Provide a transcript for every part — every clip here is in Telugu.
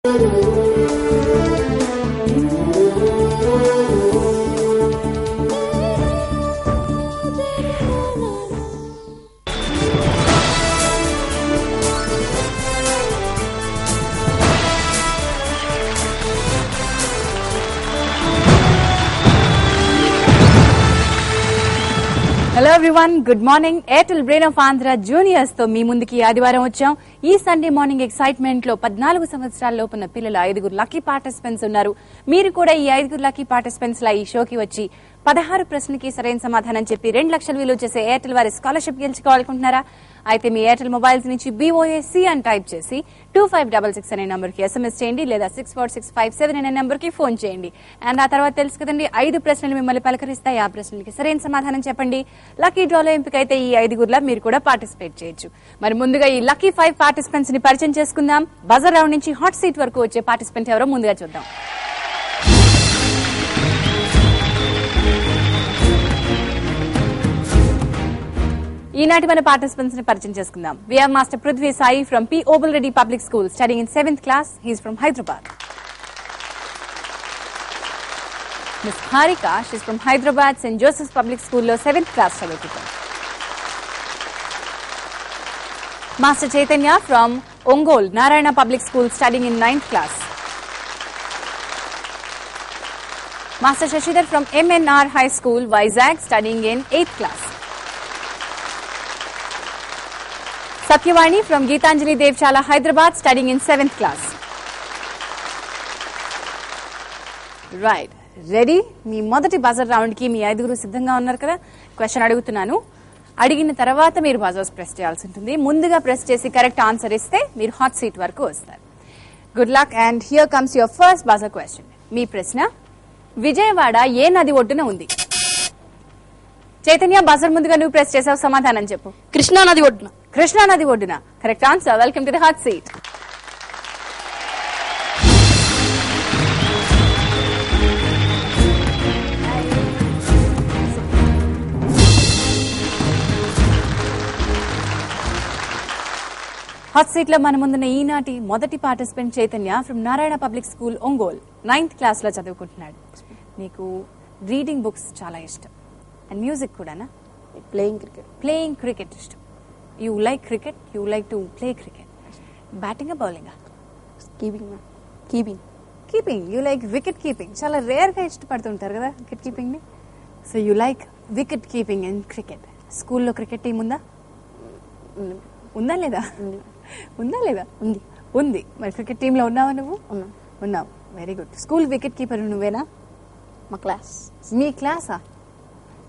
Hello everyone, good morning. Airtel brain of Andhra juniors తో మీ ముందుకి ఆదివారం వచ్చాం. ఈ సండే మార్నింగ్ ఎక్సైట్మెంట్ లో 14 సంవత్సరాల లోపున్న పిల్లల 5 లక్కీ పార్టిసిపెంట్స్ ఉన్నారు. మీరు కూడా ఈ 5 లక్కీ పార్టిసిపెంట్స్ లా ఈ షోకి వచ్చి 16 ప్రశ్నలకి సరైన సమాధానం చెప్పి 2 లక్షలు విలువ చేసే ఎయిర్టెల్ వారి స్కాలర్షిప్ గెలుచుకోవాలనుకుంటున్నారా? అయితే మీ ఎయిర్టెల్ మొబైల్స్ నుంచి BOAC అని టైప్ చేసి 2566 అనే నంబర్ కి SMS చేయండి, లేదా 64657 అనే నంబర్ కి ఫోన్ చేయండి. అండ్ ఆ తర్వాత తెలుసు కదండి, 5 ప్రశ్నలు మిమ్మల్ని పలకరిస్తాయి. ఆ ప్రశ్నలకి సరైన సమాధానం చెప్పండి. లక్కీ డ్రాలో ఎంపికైతే ఈ 5గురిలో మీరు కూడా పార్టిసిపేట్ చేయొచ్చు. మరి ముందుగా ఈ లక్కీ 5 పార్టిసిపెంట్స్ ని పరిచయం చేసుకుందాం. బజర్ రౌండ్ నుంచి హాట్ సీట్ వరకు వచ్చే పార్టిసిపెంట్ ఎవరో ముందుగా చూద్దాం. ఈనాటి మన పార్టిసిపెంట్స్ ని పరిచయం చేసుకుందాం. We have master Prithvi Sai from P. Obul Reddy Public School, studying in 7th class. He is from Hyderabad. Miss Harika, she is from Hyderabad, St. Joseph's Public School lo 7th class చదువుకుంటారు. Master Chaitanya from Ongole Narayana Public School, studying in 9th class. Master Shashidhar from MNR High School, Vizag, studying in 8th class. Satyavani from Geetanjali Devchala, Hyderabad, studying in 7th class. Right. Ready? మీ మొదటి బజర్ రౌండ్ కి మీ 5గురు సిద్ధంగా ఉన్నారు కదా? క్వశ్చన్ అడుగుతున్నాను. అడిగిన తర్వాత మీరు బజర్స్ ప్రెస్ చేయాల్సి ఉంటుంది. ముందుగా ప్రెస్ చేసి కరెక్ట్ ఆన్సర్ ఇస్తే మీరు హాట్ సీట్ వరకు వస్తారు. Good luck. And here comes your first buzzer question. మీ ప్రశ్న, విజయవాడ ఏ నది ఒడ్డున ఉంది? చైతన్య, బజర్ ముందుగా నువ్వు ప్రెస్ చేసావు, సమాధానం చెప్పు. కృష్ణా నది ఒడ్డున. కృష్ణా నది ఒడ్డున. Correct answer. Welcome to the hot seat. Hot seat లో మన ముందున్న ఈనాటి మొదటి participant Chaitanya from Narayana public school, Ongole, 9th class లో చదువుకుంటున్నాడు. నీకు రీడింగ్ బుక్స్ చాలా ఇష్టం అండ్ మ్యూజిక్ కూడానా? ప్లేయింగ్ క్రికెట్ ఇష్టం. You like cricket, you like to play cricket. Batting bowling? Keeping. You like wicket keeping. చాలా రేర్ గా ఇష్టపడుతుంటారు కదా వికెట్ కీపింగ్ ని. So you like wicket keeping and cricket. స్కూల్లో క్రికెట్ టీం ఉందా? ఉందా లేదా? ఉంది. మరి క్రికెట్ టీమ్ లో ఉన్నావా నువ్వు? ఉన్నావు. Very good. School wicket keeper నువ్వేనా? మా క్లాస్. మీ క్లాసా?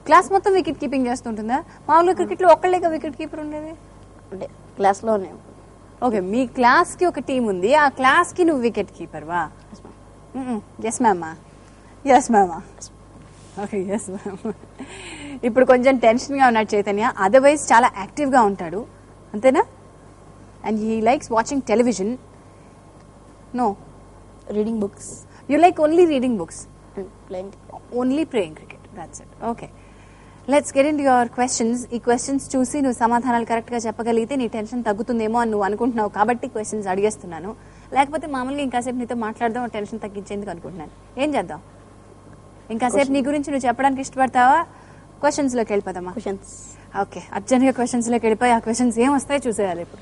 క్లాస్ మొత్తం వికెట్ కీపింగ్ చేస్తుంటుందా? మామూలుగా క్రికెట్ లో ఒక్కళ్ళేగా వికెట్ కీపర్ ఉండేది. అంటే క్లాస్ లోనే. ఓకే, మీ క్లాస్ కి ఒక టీం ఉంది, ఆ క్లాస్ కి నువ్వు వికెట్ కీపర్ వా? ఎస్ మ్యామా. Okay, yes ma'am. ఇప్పుడు కొంచెం టెన్షన్ గా ఉన్నాడు చైతన్య, అదర్వైజ్ చాలా యాక్టివ్ గా ఉంటాడు, అంతేనా? And he likes watching television. No, reading books. You like only reading books, only playing cricket. That's it. Okay, let's get in your questions. ఈ క్వశ్చన్స్ చూసి నువ్వు సమాధానాలు కరెక్ట్ గా చెప్పగలిగితే నీ టెన్షన్ తగ్గుతుందేమో అని నువ్వు అనుకుంటున్నావు కాబట్టి క్వశ్చన్స్ అడిగేస్తున్నాను. లేకపోతే మామూలుగా ఇంకాసేపు నీతో మాట్లాడదాం, టెన్షన్ తగ్గించేందుకు అనుకుంటున్నాను. ఏం చేద్దాం? ఇంకాసేపు నీ గురించి నువ్వు చెప్పడానికి ఇష్టపడతావా? క్వశ్చన్స్ లోకి వెళ్ళిపోదామా? క్వశ్చన్స్. ఓకే, అర్జెంట్ గా క్వశ్చన్స్ లోకి వెళ్ళిపోయి ఆ క్వశ్చన్స్ ఏం వస్తాయో చూసేయాలి ఇప్పుడు.